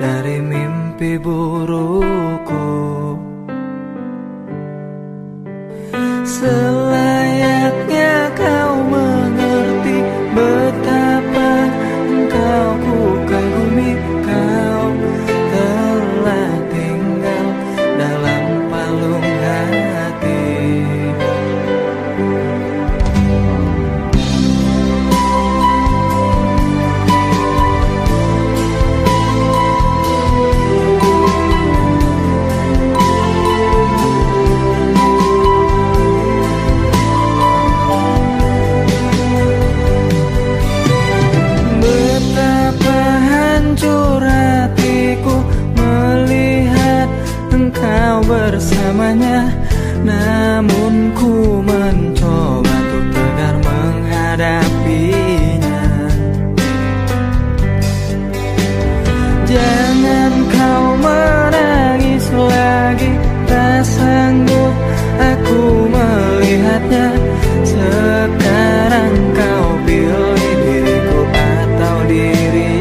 dari mimpi burukku. Selayaknya kau mengerti betapa engkau ku kagumi. Kau telah tinggal dalam palung hati. Bersamanya, namun ku mencoba untuk tegar menghadapinya. Jangan kau menangis lagi, tak sanggup aku melihatnya. Sekarang kau pilih diriku atau dirinya.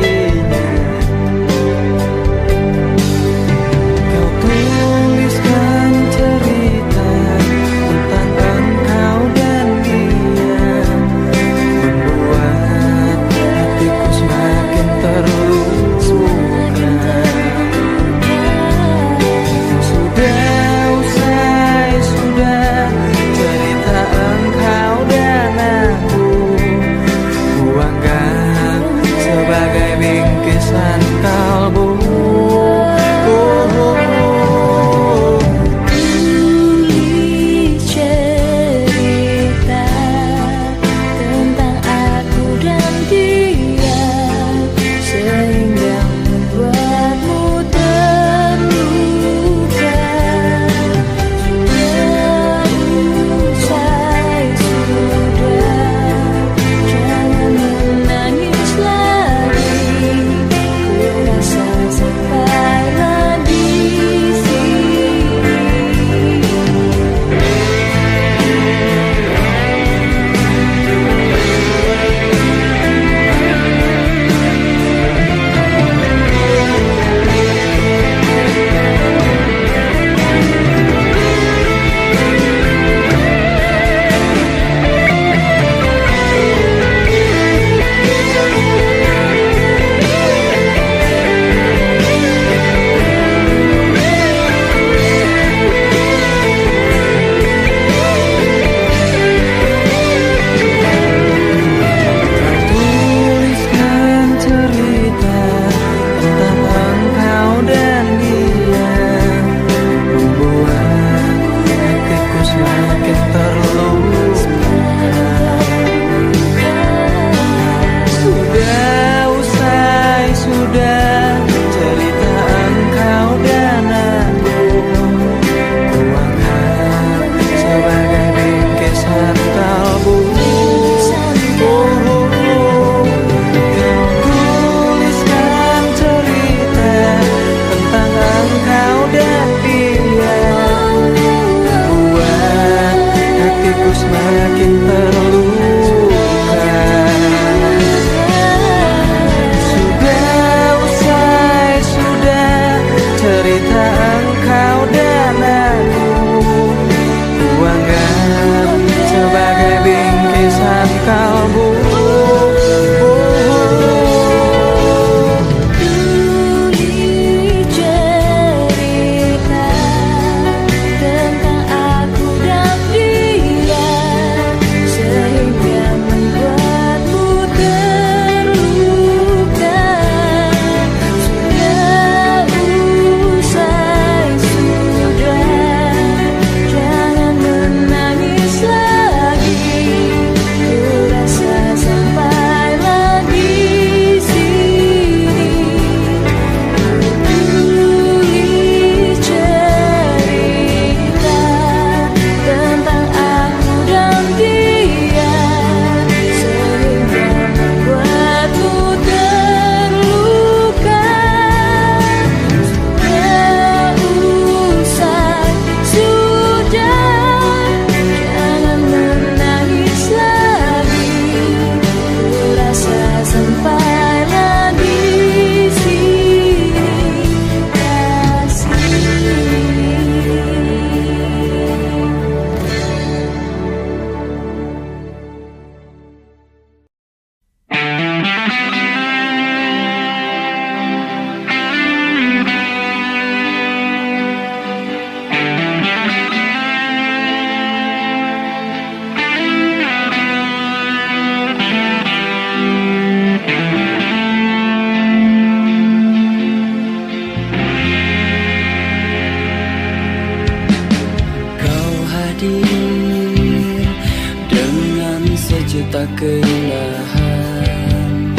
tak keindahan.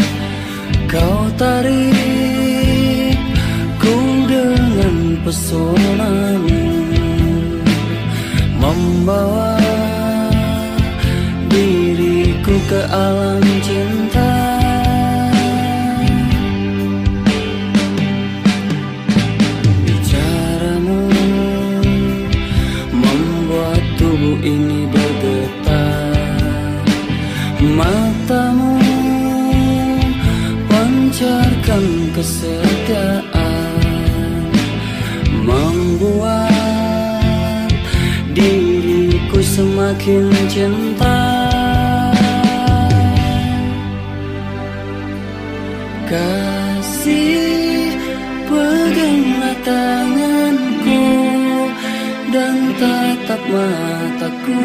Kau tarik ku dengan pesonamu, membawa diriku ke alam cinta. Bicaramu membuat tubuh ini bergetar, matamu pancarkan kesetiaan, membuat diriku semakin cinta. Kasih, peganglah tanganku dan tatap mataku,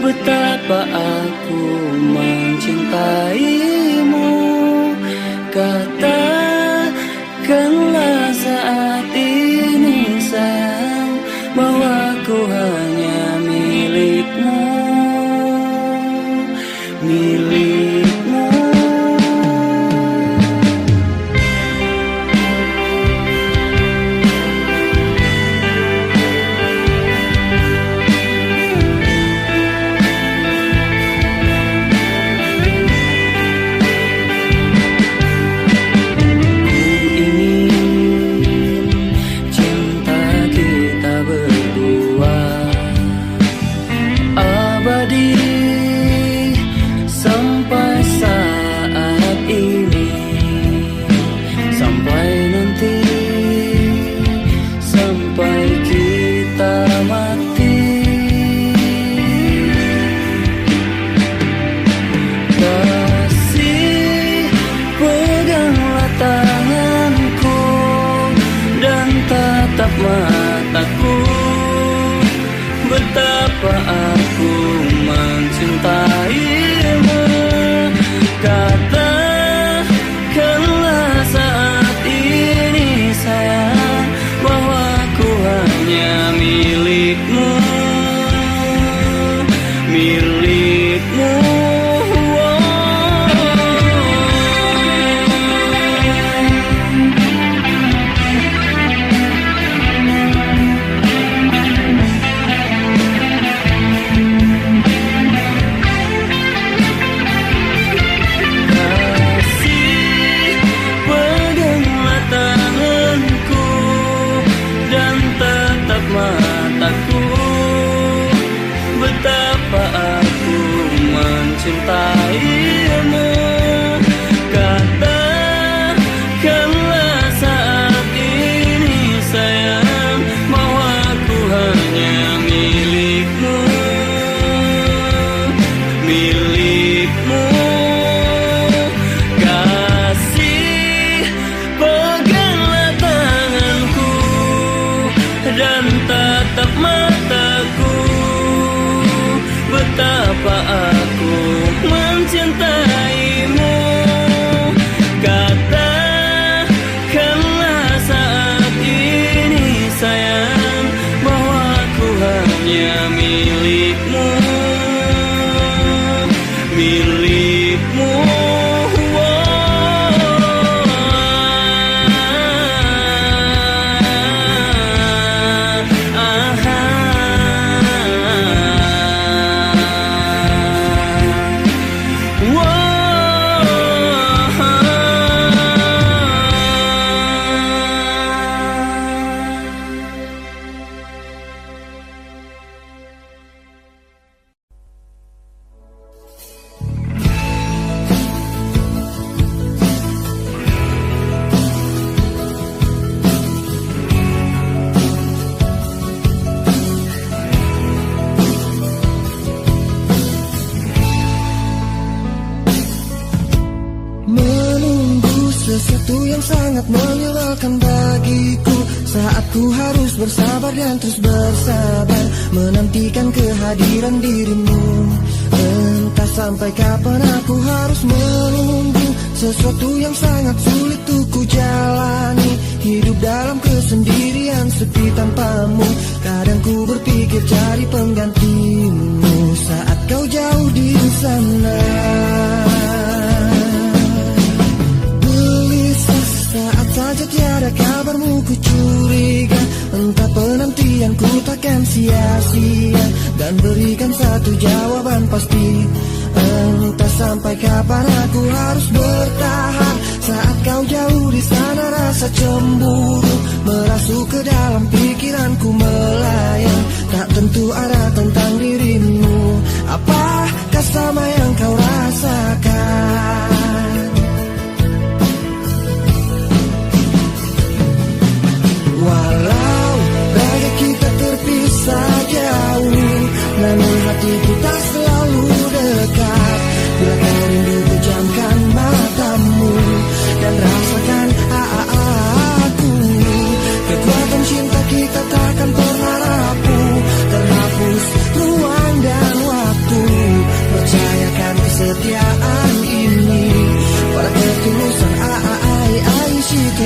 betapa aku mencintaimu. Katakanlah saat ini sayang, bahwa ku hanya milikmu, milikmu. Sampai saat ini, sampai nanti, sampai kita mati. Kasih, peganglah tanganku dan tatap mataku, betapa aku mencintaimu. Katakanlah saat ini sayang, bahwa ku hanya milikmu, milikmu. Mataku, betapa aku mencintaimu. Katakanlah saat ini sayang, bahwa aku hanya milikmu, milikmu. Kasih, peganglah tanganku dan tatap mataku, betapa aku mencintaimu. Katakanlah saat ini sayang, bahwa aku hanya milikmu, milikmu. Sesuatu yang sangat melelahkan bagiku, saat ku harus bersabar dan terus bersabar menantikan kehadiran dirimu. Entah sampai kapan aku harus menunggu sesuatu yang sangat sulit untuk ku jalani. Hidup dalam kesendirian sepi tanpamu, kadang ku berpikir cari penggantimu. Saat kau jauh di sana. Gelisah saat saja tiada kabarmu, ku curiga entah penantianku takkan sia-sia, dan berikan satu jawaban pasti. Entah sampai kapan aku harus bertahan saat kau jauh di sana. Rasa cemburu merasuk ke dalam pikiranku melayang, tak tentu arah tentang dirimu. Apakah sama yang kau rasakan? Walau raga kita terpisah jauh, namun hati kita selalu dekat. Bila kau rindu, pejamkan matamu dan rasakan aku. Kekuatan cinta kita takkan pernah rapuh, terhapus ruang dan waktu. Percayakan kesetiaan ini pada ketulusan I-I-I-C-T.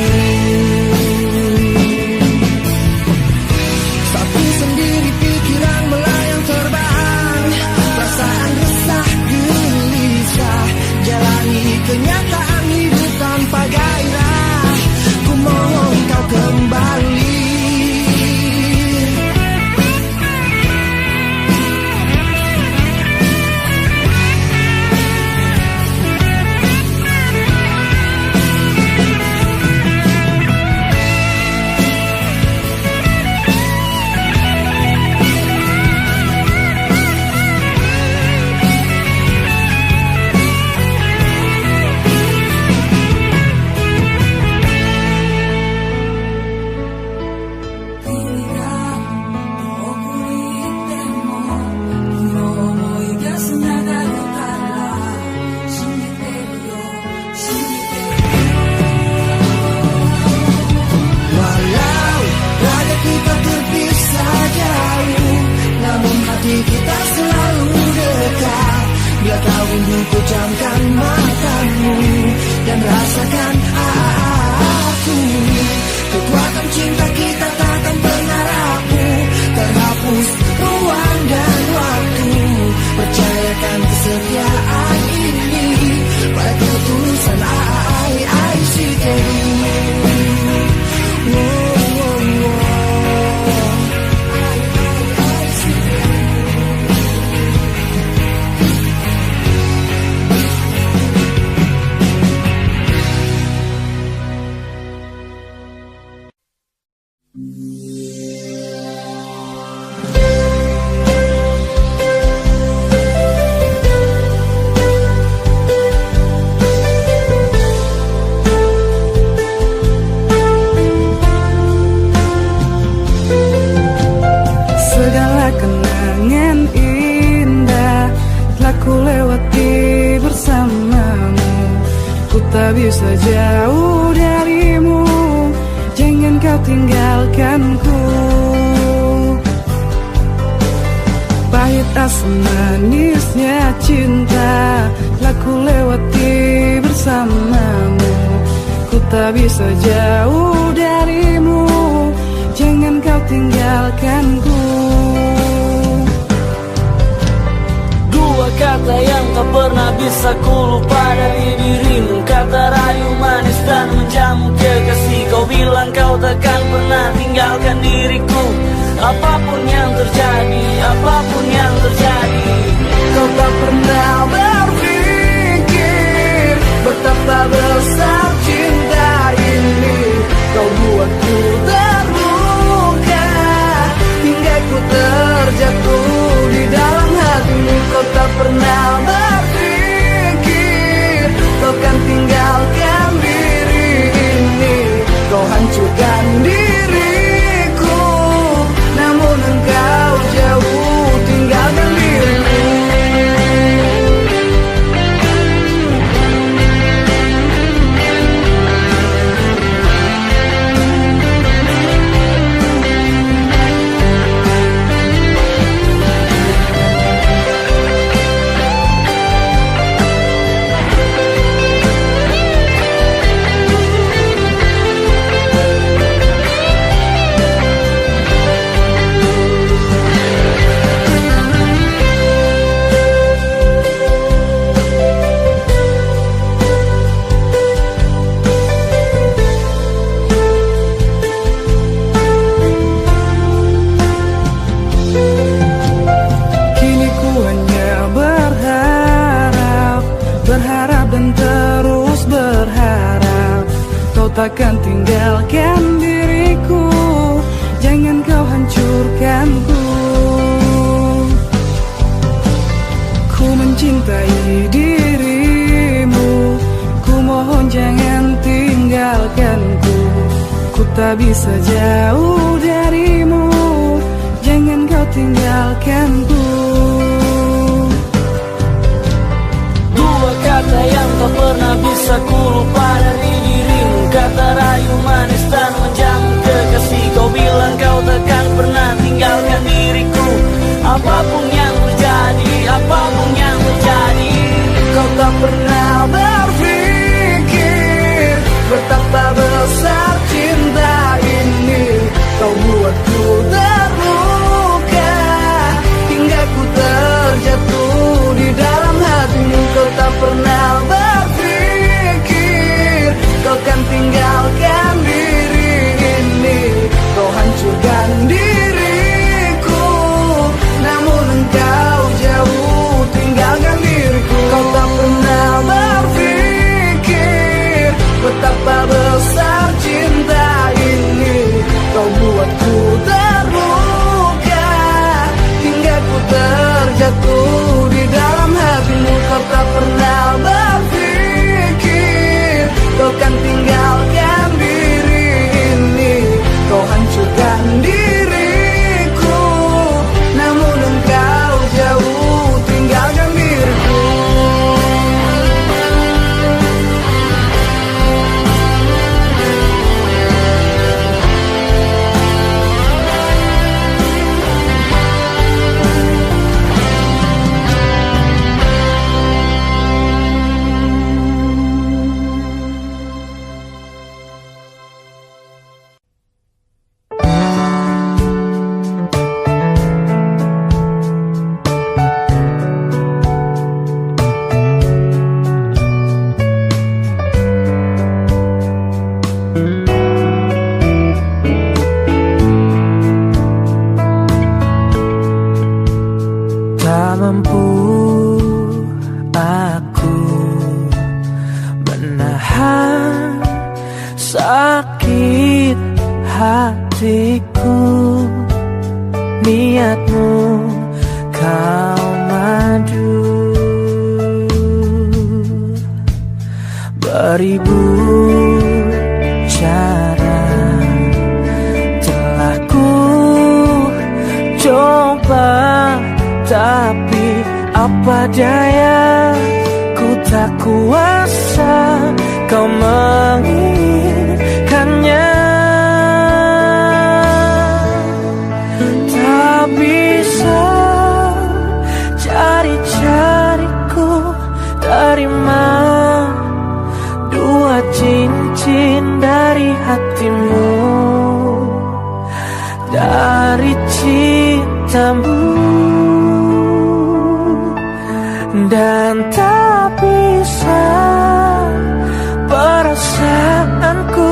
Sapi sendiri pikiran melayang terbang, perasaan resah gelisah, jalani kenyataan hidup tanpa gairah. Ku mohon kau kembali. Kita selalu dekat. Bila kau rindu, pejamkan matamu dan rasakan aku. Kekuatan cinta kita takkan pernah rapuh, terhapus ruang dan waktu. Percayakan kesetiaan ini pada ketulusan I-I-C-T. Bisa jauh darimu, jangan kau tinggalkanku. Pahit asam manisnya cinta telah ku lewati bersamamu. Ku tak bisa jauh darimu, jangan kau tinggalkanku. Dua kata yang tak pernah bisa ku lupa dari dirimu, kata rayu manis dan menjamu kekasih. Kau bilang kau takkan pernah tinggalkan diriku, apapun yang terjadi, apapun yang terjadi. Kau tak pernah berpikir betapa besar cinta ini. Kau buatku terluka hingga ku terjatuh di dalam hatimu. Kau tak pernah berpikir kau kan tinggalkan diri ini. Kau hancurkan diriku, namun engkau jauh tinggalkan dirimu. takkan tinggalkan diriku. Jangan kau hancurkanku. Ku mencintai dirimu, ku mohon jangan tinggalkanku. Ku tak bisa jauh darimu, jangan kau tinggalkanku. Dua kata yang tak pernah bisa ku lupa dari dirimu, kata rayu manis dan menjamu kekasih. Kau bilang kau takkan pernah tinggalkan diriku. Apapun yang terjadi, apapun yang terjadi, Kau tak pernah berpikir betapa besar cinta ini. Kau buatku terluka hingga ku terjatuh di dalam hatimu. Kau tak pernah berpikir kau kan tinggalkan diri ini. Kau hancurkan diriku, namun engkau jauh tinggalkan diriku. Kau tak pernah berpikir betapa besar cinta ini. Kau buatku terluka hingga ku terjatuh di dalam hatimu. Kau tak pernah berpikir kau kan tinggalkan diri ini. Kau hancurkan diriku, namun engkau jauh tinggalkan diriku. Tak mampu aku menahan sakit hatiku. Niatmu kau madu, beribu cara telah ku coba, tapi apa daya, ku tak kuasa kau menginginkannya. Tak bisa cari-cariku terima dua cincin dari hatimu, dari cintamu. Dan tak bisa perasaanku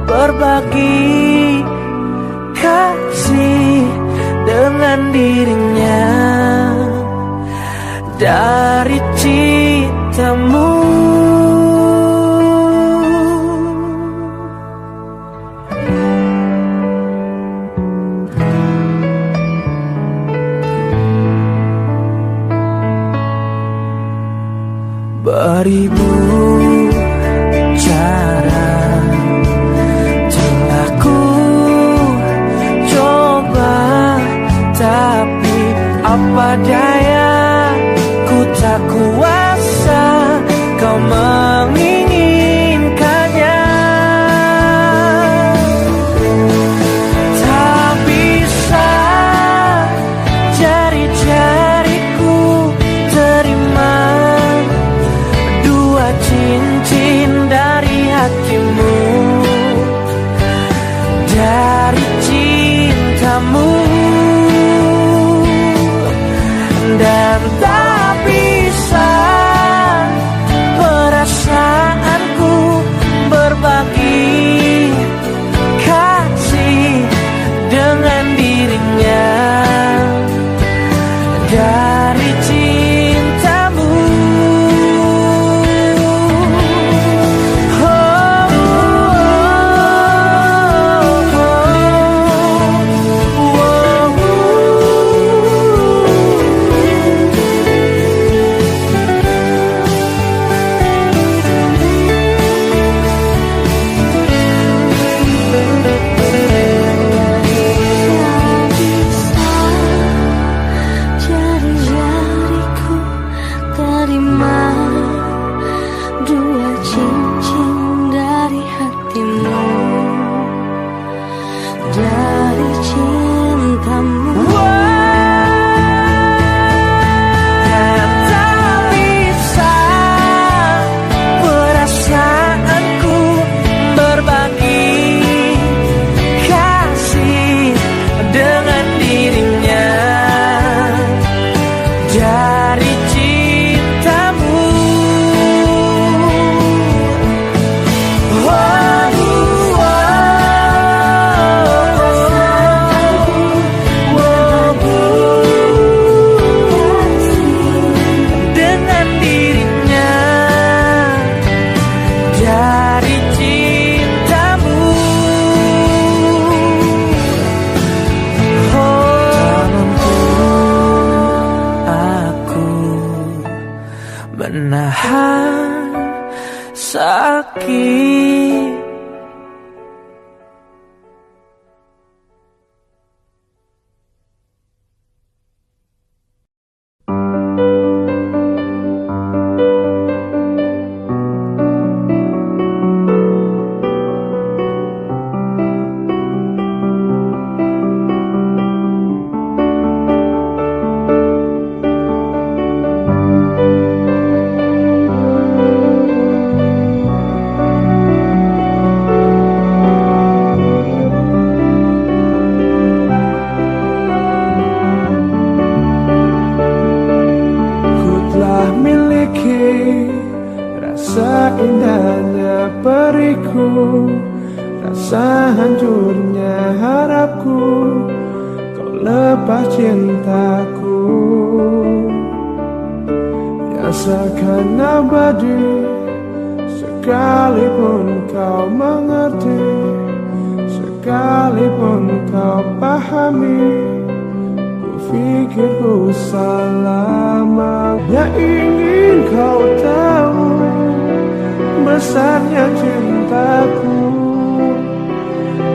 berbagi kasih dengan dirinya, dari cintamu. Beribu cara telah ku coba, tapi apa daya, ku tak kuasa kau menginginkannya. Tak bisa jari-jariku terima cincin dari hatimu, dari cintamu. Dan tak bisa perasaanku berbagi kasih dengan dirinya, dari cintamu. Oh, lagi. Indahnya periku, rasa hancurnya harapku, kau lepas cintaku yang seakan abadi. Sekalipun kau mengerti, sekalipun kau pahami, ku pikir ku salah. Yang ingin kau tahu besarnya cintaku,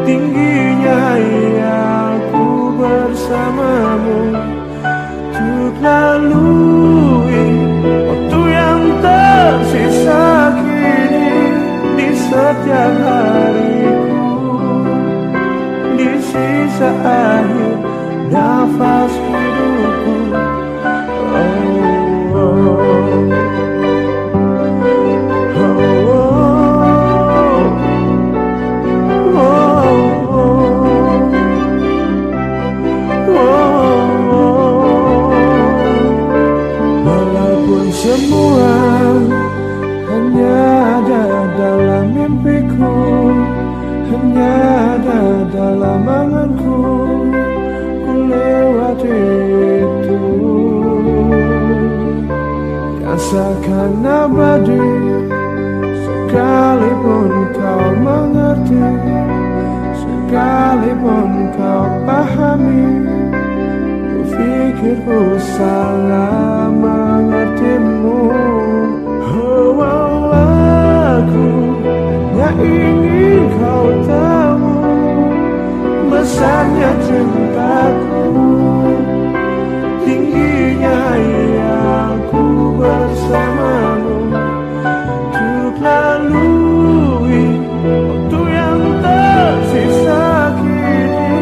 tingginya hayaku bersamamu, untuk lalui waktu yang tersisa kini di setiap hariku, di sisa akhir nafas hidupku. Semua hanya ada dalam mimpiku, hanya ada dalam anganku, ku lewati itu yang seakan abadi. Sekalipun kau mengerti, sekalipun kau pahami, ku pikir ku salah mengertimu. Oh, aku yang ingin kau tahu besarnya cintaku, tingginya hayaku bersamamu, untuk lalui waktu yang tersisa kini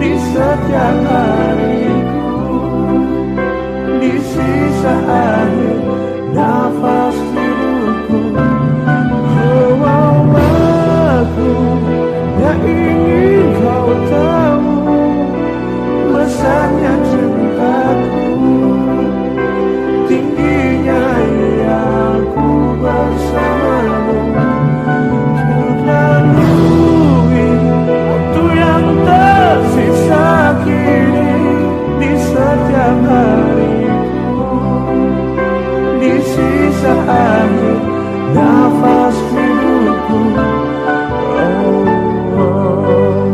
di setiap hariku, di sisa akhir nafas hidupku. Oh, aku yang ingin kau tahu besarnya cintaku, tingginya hayaku bersamamu, untuk lalui waktu yang tersisa kini di setiap hariku, di sisa akhir nafas hidupku. Oh, oh.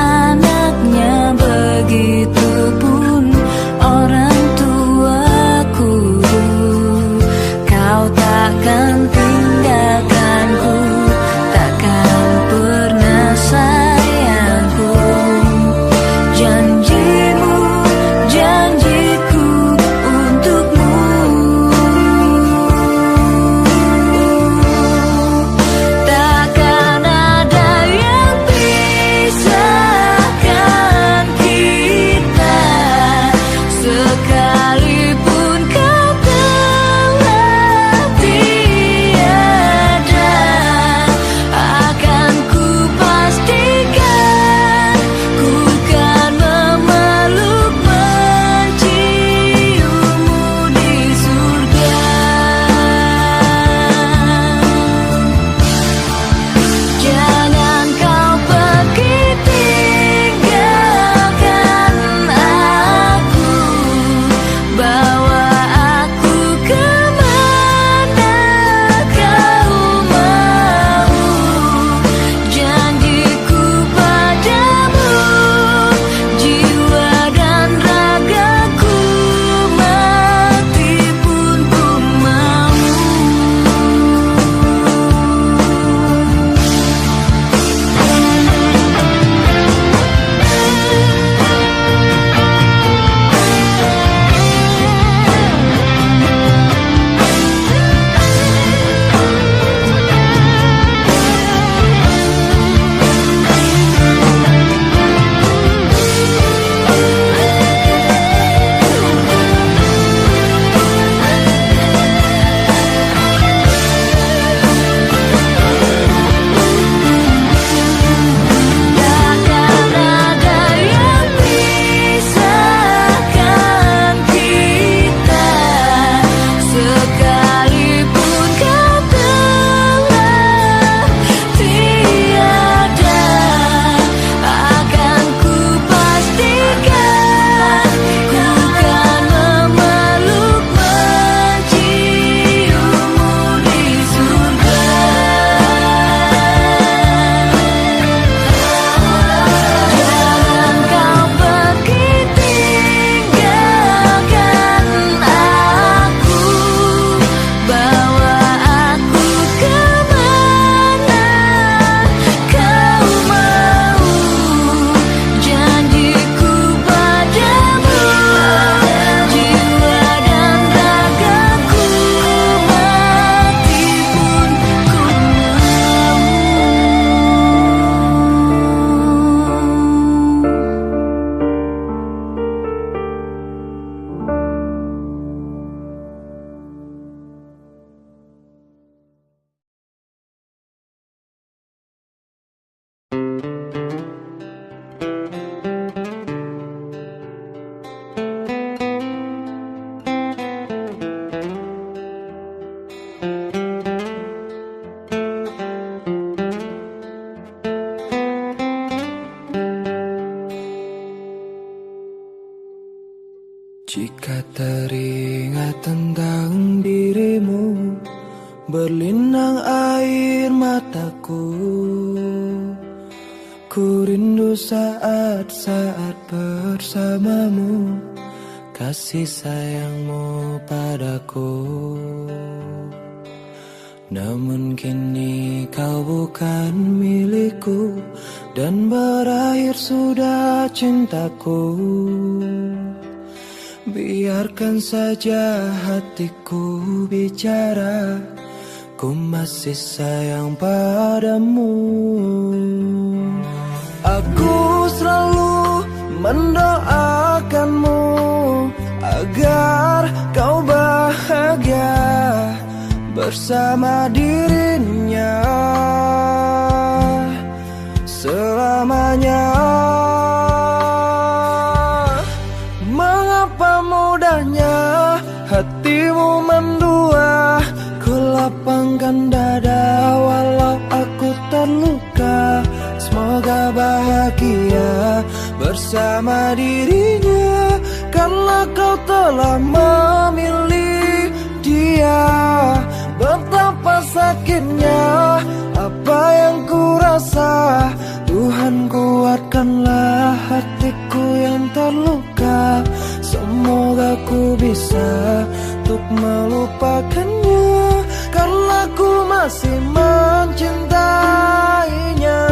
anaknya, begitupun orang tuaku. Kau takkan tinggalkanku, takkan pernah sayangku. Janjimu, janjiku untukmu. Takkan ada yang pisahkan kita, sekalipun kau telah tiada. Akan ku pastikan ku kan memeluk menciummu di surga. Jangan kau pergi tinggalkan aku, bawa aku kemana kau mau. Janjiku padamu, jiwa dan ragaku, mati pun ku mau. Takkan ada yang pisahkan kita, sekalipun kau telah tiada. Akan ku pastikan ku kan memeluk menciummu di surga. Jangan kau pergi tinggalkan aku, bawa aku kemana kau mau. Janjiku padamu, jiwa dan ragaku, mati pun ku mau. Jika teringat tentang dirimu, berlinang air mataku. Ku rindu saat-saat bersamamu, kasih sayangmu padaku. Namun kini kau bukan milikku, dan berakhir sudah cintaku. Biarkan saja hatiku bicara, ku masih sayang padamu. Aku selalu mendoakanmu agar kau bahagia bersama dirinya selamanya. Mengapa mudahnya hatimu mendua, ku lapangkan dada walau aku terluka. Semoga bahagia bersama dirinya, karena kau telah memilih dia. Betapa sakitnya apa yang ku rasa, Tuhan kuat kuatkanlah hatiku yang terluka. Semoga ku bisa untuk melupakannya, karena ku masih mencintainya.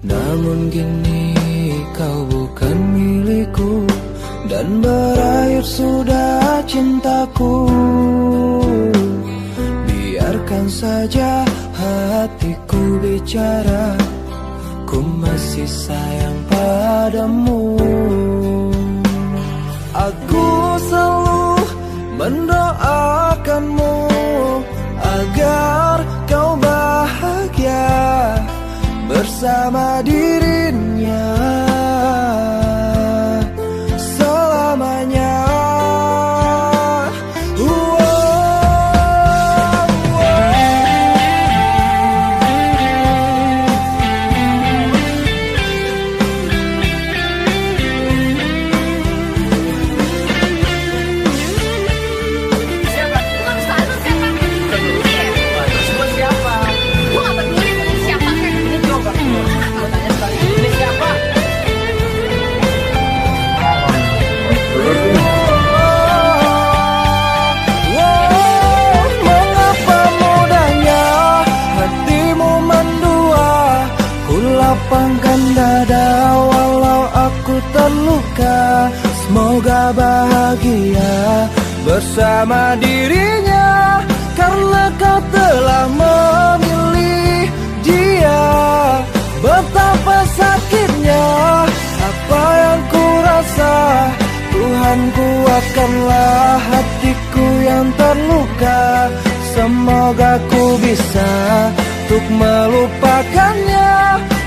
Namun kini kau bukan milikku, dan berakhir sudah cintaku. Biarkan saja hatiku bicara, ku masih sayang padamu. Aku selalu mendoakanmu agar kau bahagia bersama dirinya selamanya. Lapangkan dada walau aku terluka. Semoga bahagia bersama dirinya, karena kau telah memilih dia. Betapa sakitnya apa yang ku rasa. Tuhan, kuatkanlah hatiku yang terluka. Semoga ku bisa untuk melupakannya,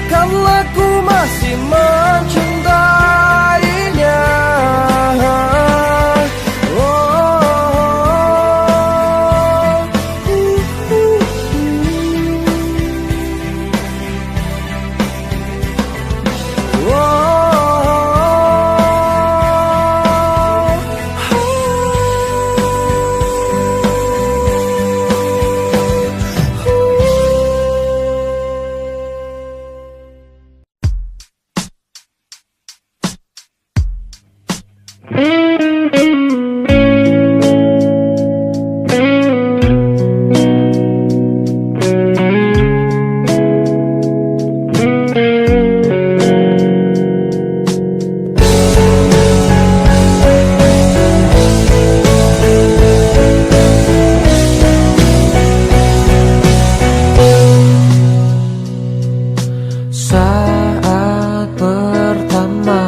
karena ku masih mencintainya. Saat pertama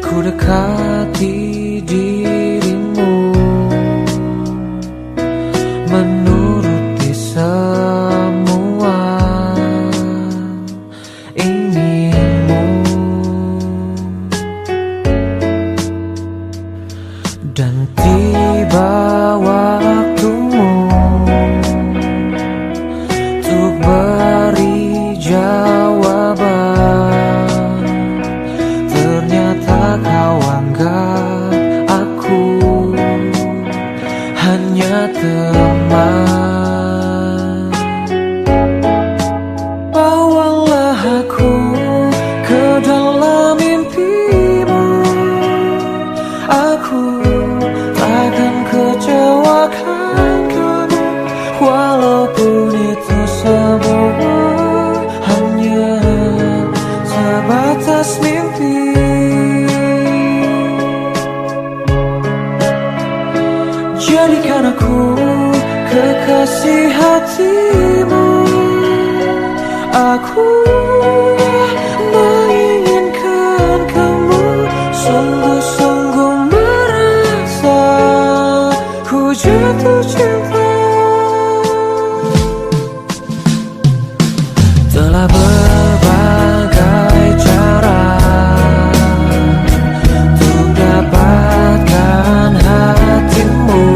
ku dekati dirimu, menuruti semua inginmu, dan tiba waktumu untuk beri jawaban. Ternyata kau anggap aku hanya teman. Bawalah aku ke dalam mimpimu. Aku takkan kecewakan kamu, walaupun itu semua hanya sebatas mimpi. Jadikan aku kekasih hatimu. Aku menginginkan kamu, sungguh-sungguh merasa ku jatuh cinta. Telah berbagai cara untuk dapatkan hatimu,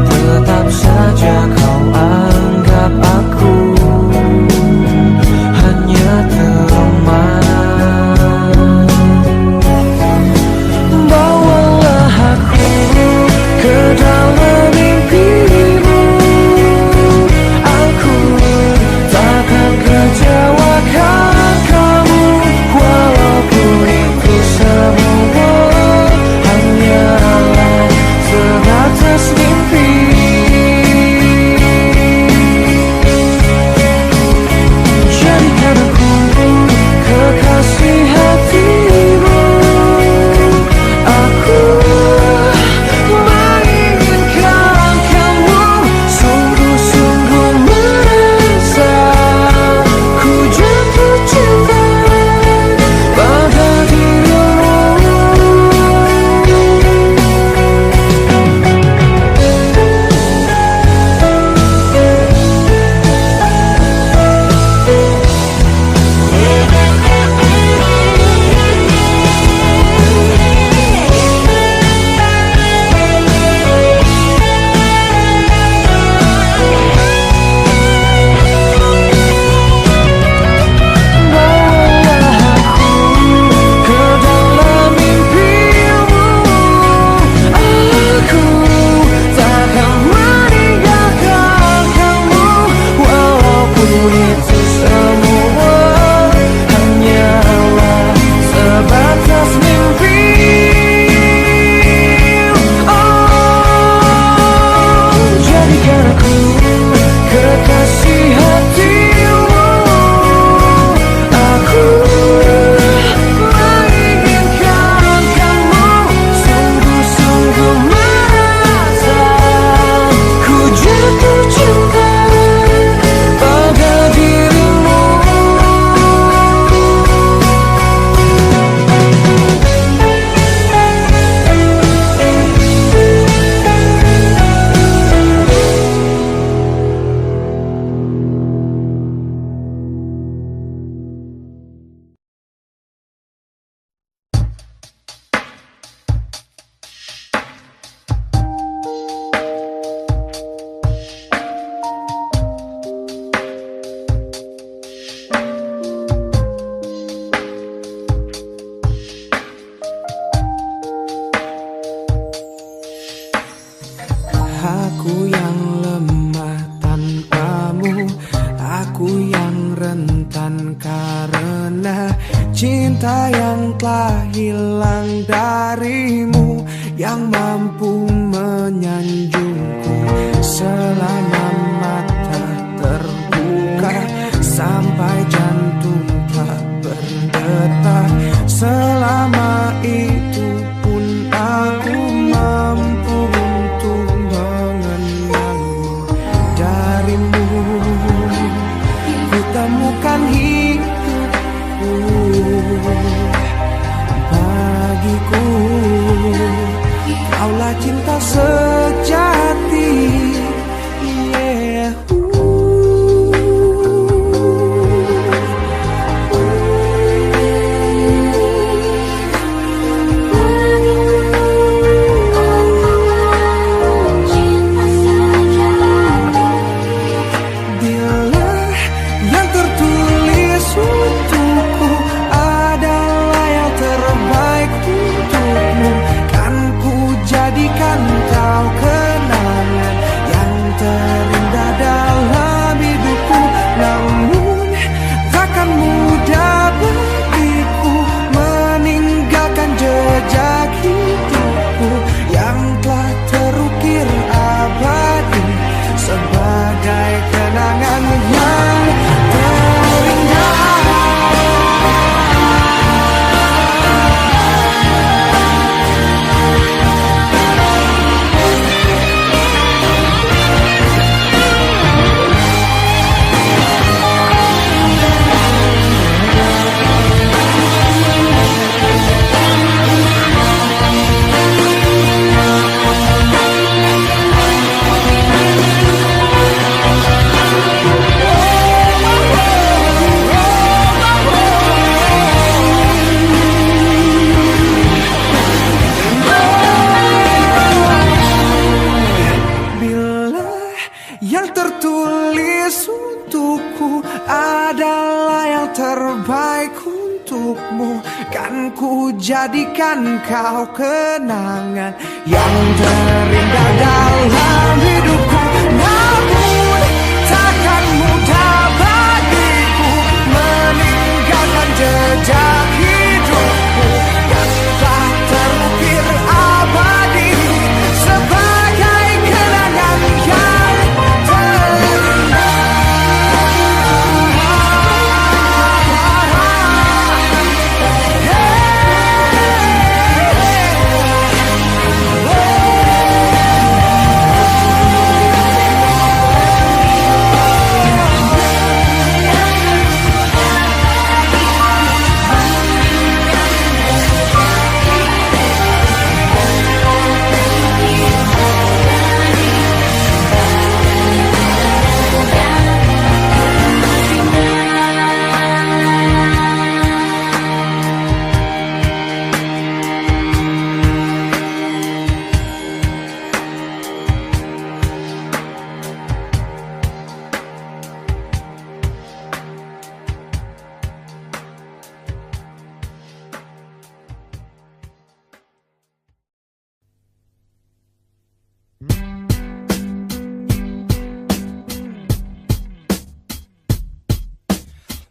tetap saja kau anggap aku rentan karena cinta yang telah hilang darimu, yang mampu menyanjungku selama mata terbuka sampai jantung tak berdetak. Selama itu pun aku mampu untuk mengenalmu. Darimu ku temukan hidupku, bagiku kaulah cinta sejati. Yeah. Jadikan kau kenangan yang terindah dalam hidupku. Namun takkan mudah bagiku meninggalkan jejak hidupku yang telah terukir abadi sebagai kenangan yang terindah. Yang tertulis untukku adalah yang terbaik untukmu, kan ku jadikan kau kenangan yang terindah dalam hidupku. Namun takkan mudah bagiku meninggalkan jejak hidupku yang telah terukir abadi sebagai kenangan yang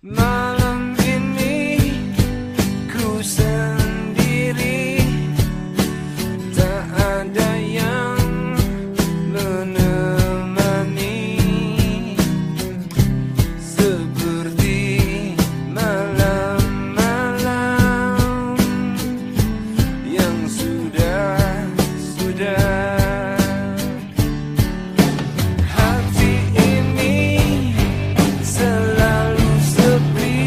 malam ini ku sendiri, tak ada yang menemani, seperti malam-malam yang sudah hati ini selalu sepi.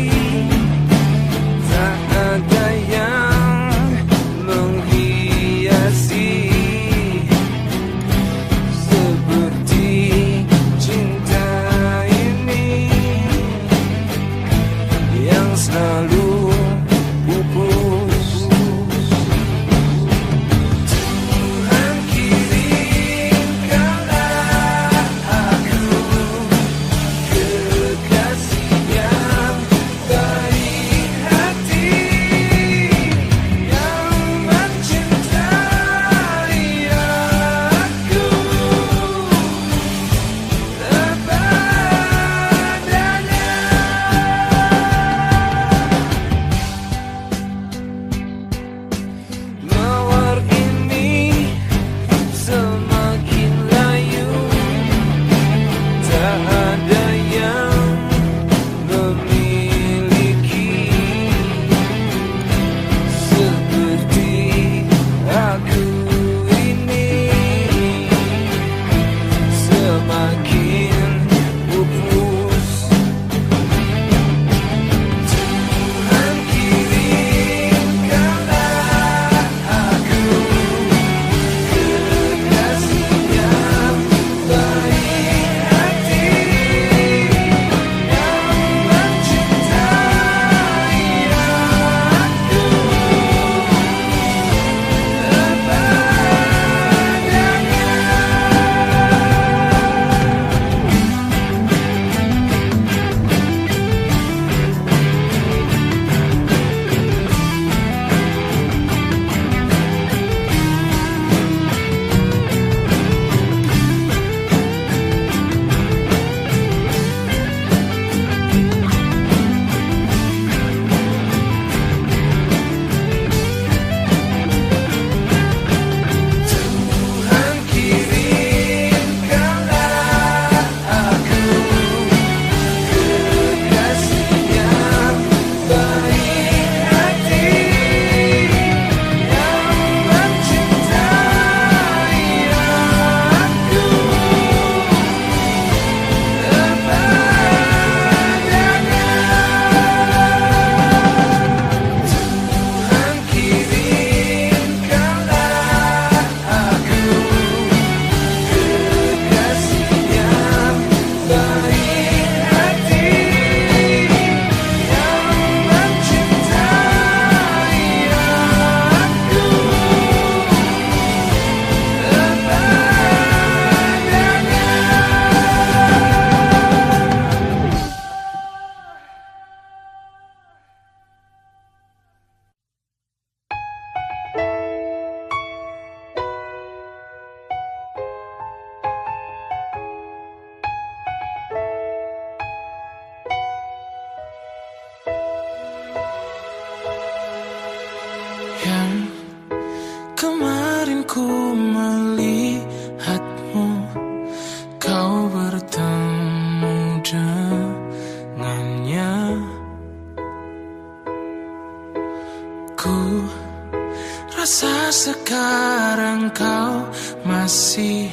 sekarang kau masih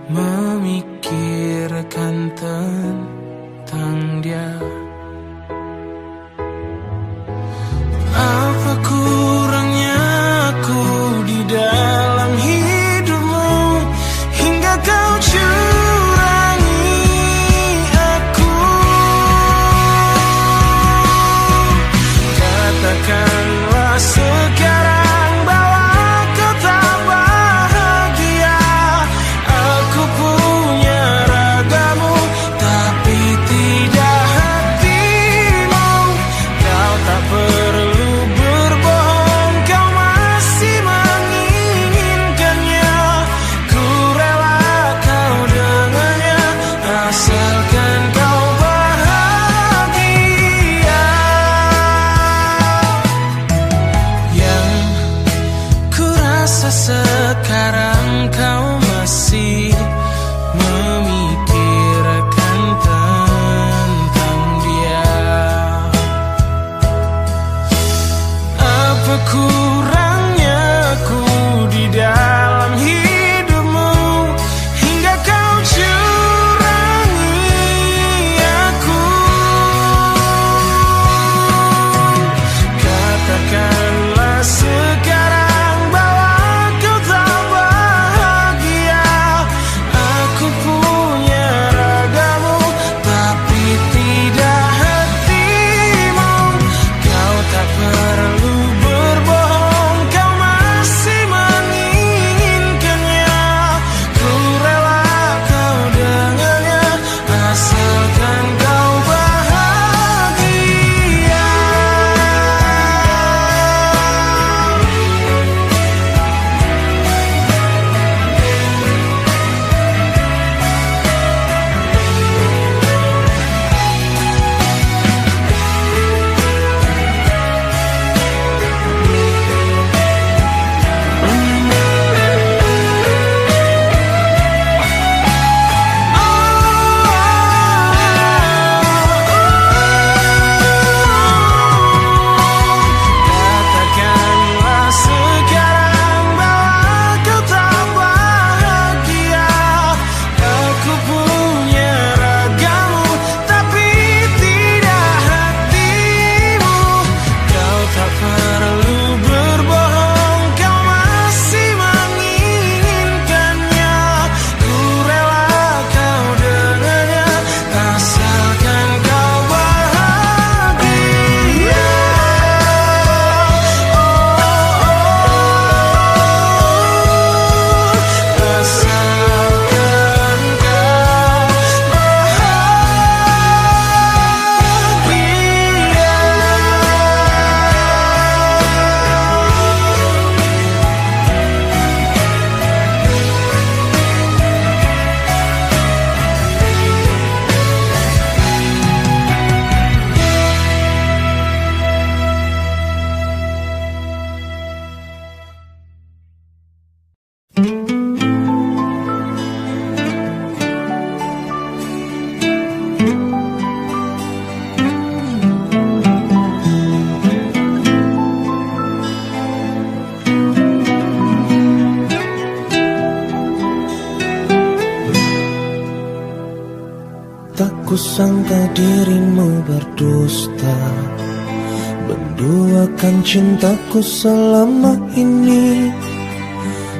memikirkan tentang dia? Apa kurangnya aku di dalam hidupmu hingga kau curangi aku? Katakanlah sekarang bahwa kau tak bahagia. Aku punya ragamu tapi tidak hatimu. Kau tak perlu berbohong, kau masih menginginkannya. Ku rela kau dengannya asalkan kau bahagia. Yang ku rasa sekarang kau masih memikirkan tentang dia. Apa kurangnya aku di dalam hidupmu hingga kau curangi aku? Katakanlah sekarang bahwa kau tak bahagia. Aku punya ragamu tapi tidak hatimu. Kau tak perlu berbohong, kau masih menginginkannya. Ku rela kau dengannya asalkan kau bahagia. Katakanlah sekarang bahwa kau tak bahagia. Aku punya ragamu tapi tidak hatimu. Kau tak perlu berbohong, kau masih menginginkannya. Ku rela kau dengannya asalkan kau bahagia. Asalkan kau Tak kusangka dirimu berdusta, menduakan cintaku selama ini.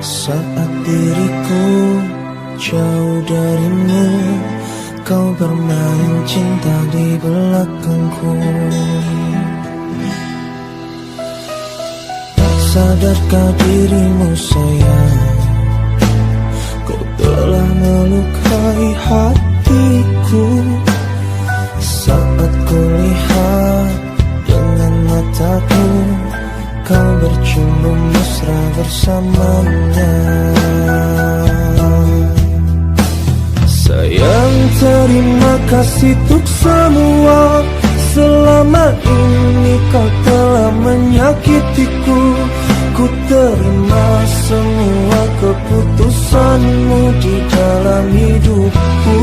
Saat diriku jauh darimu, kau bermain cinta di belakangku. Tak sadarkah dirimu sayang, kau telah melukai hatiku. Saat kulihat dengan mataku, kau bercumbu mesra bersamanya. Sayang, terima kasih untuk semua. Selama ini kau telah menyakitiku. Ku terima semua keputusanmu di dalam hidupku.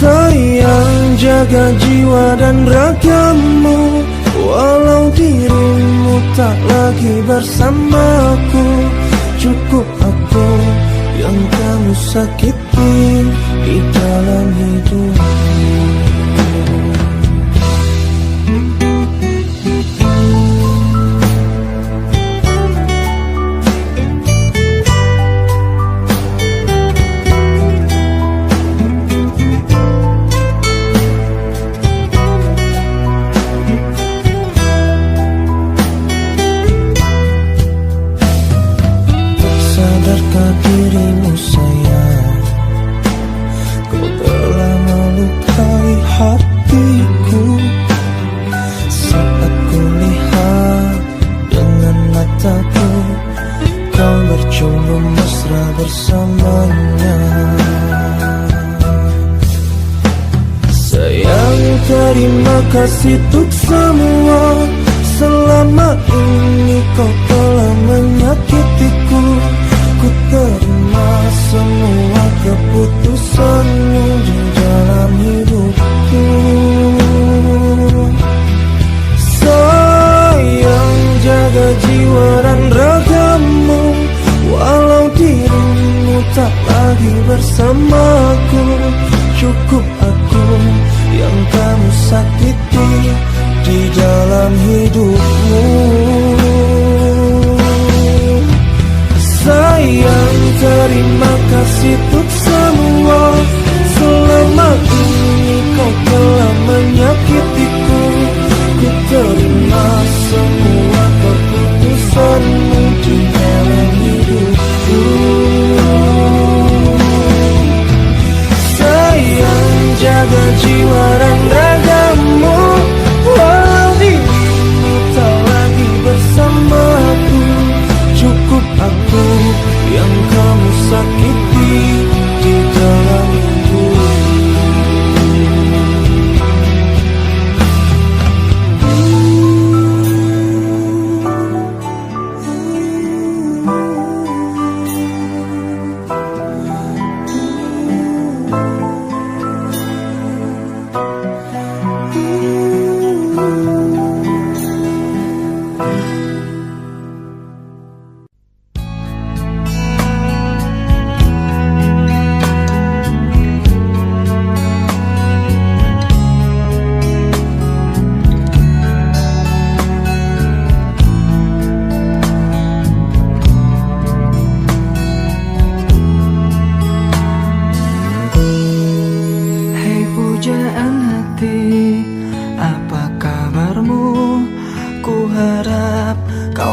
Sayang, jaga jiwa dan ragamu, walau dirimu tak lagi bersamaku. Cukup aku yang kamu sakiti di dalam hidupmu. Sadarkah dirimu sayang, kau telah melukai hatiku. Saat kulihat dengan mataku, kau bercumbu mesra bersamanya. Sayang, terima kasih untuk semua. Selama ini kau telah menyakitiku. Ku terima semua keputusanmu di dalam hidupku. Sayang, jaga jiwa dan ragamu. Walau dirimu tak lagi bersamaku, cukup aku yang kamu sakiti di dalam hidupmu. Sayang, terima kasih untuk semua. Selama ini kau telah menyakitiku. Ku terima semua keputusanmu di dalam hidupku. Sayang, jaga jiwa dan ragamu. Walau dirimu tak lagi bersamaku, cukup aku yang kamu sakiti di dalam hidupku.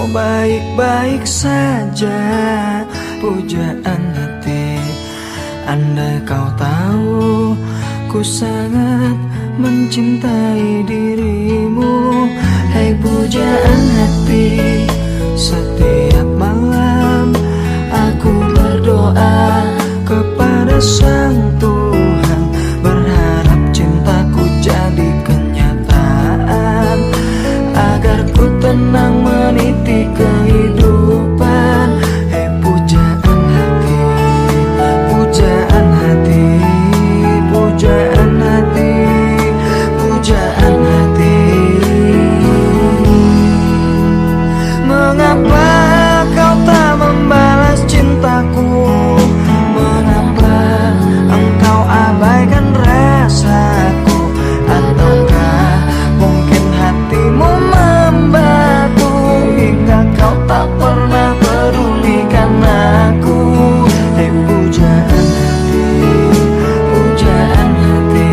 Baik-baik saja, pujaan hati. Andai kau tahu, ku sangat mencintai dirimu. Hai pujaan hati, setiap malam aku berdoa kepada Sang Tuhan, berharap cintaku jadi kenyataan, agar ku tenang meniti kehidupan. Hei pujaan hati, pujaan hati, pujaan hati, pujaan hati. Mengapa kau tak membalas cintaku? Mengapa engkau abaikan rasaku? Ataukah mungkin hatimu membatu hingga kau tak pernah pedulikan aku? Hei pujaan hati, pujaan hati.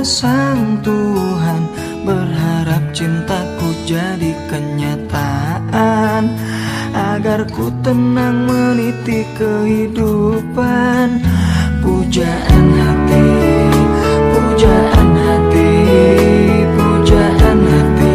Sang Tuhan, berharap cintaku jadi kenyataan, agar ku tenang meniti kehidupan. Pujaan hati, pujaan hati, pujaan hati.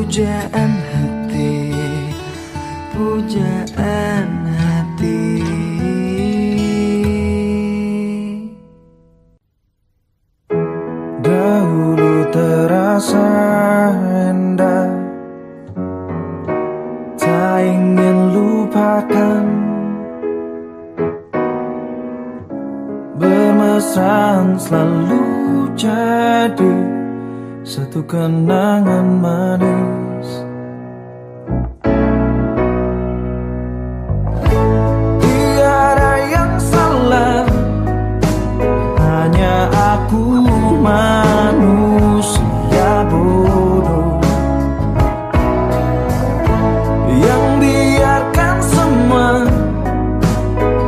Pujaan hati, pujaan hati. Dahulu terasa indah, tak ingin lupakan. Bermesraan selalu jadi satu kenangan manis. Tiada yang salah, hanya aku manusia bodoh yang biarkan semua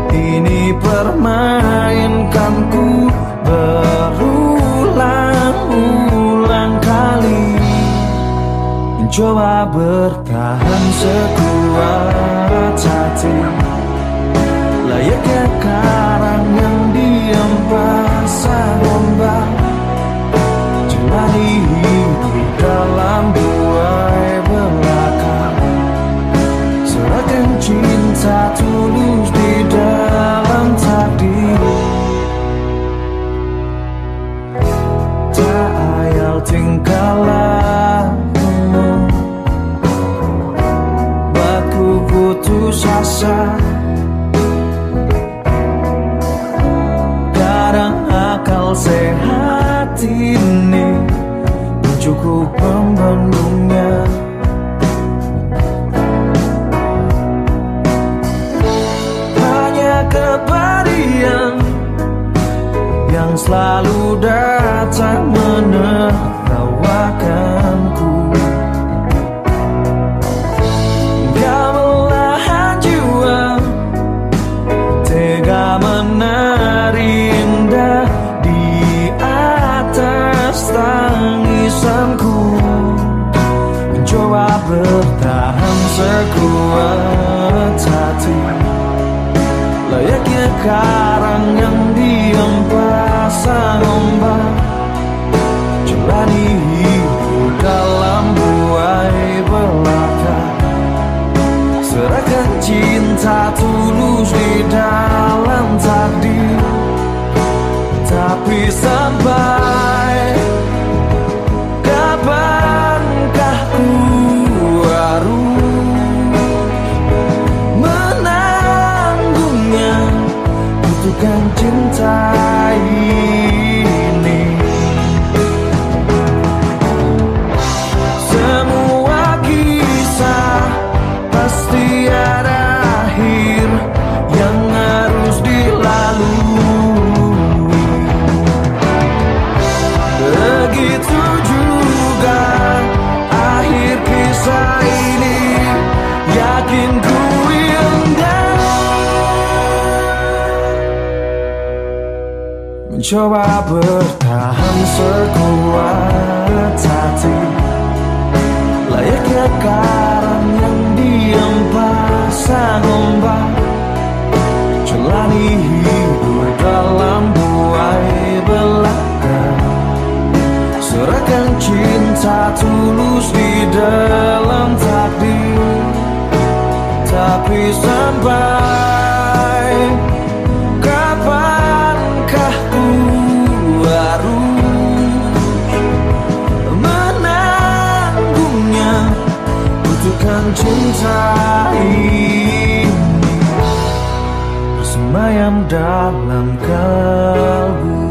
ini permainkanku berulang-ulang kali. Mencoba bertahan sekuat hati, layaknya karang yang diam pasang ombak. Jalani hidup dalam buai belaka, serahkan cinta tulus di dalam takdir. Tak ayal tingkah lakumu, buatku putus asa. Kadang akal sehat ini cukup membendungnya. Hanya kepedihan yang selalu datang menertawakanku. Kau belahan jiwa, tega menari indah di atas tangisanku. Mencoba bertahan sekuat hati, layaknya karang yang diam pasang ombak. Jalani hidup dalam buai belaka, serahkan cinta tulus di dalam takdir. Tapi sampai kapankah ku harus menanggungnya? Butuhkan cinta ini. Semua kisah pasti ada akhir yang harus dilalui. Begitu juga akhir kisah ini, yakin ku indah. Mencoba bertahan sekuat hati, layaknya karang yang diam pasang ombak. Jalani hidup dalam buai belaka, serahkan cinta tulus di dalam takdir. Tapi sampai kapankah ku harus menanggungnya? Butuhkan cinta ini bersemayam dalam kalbu.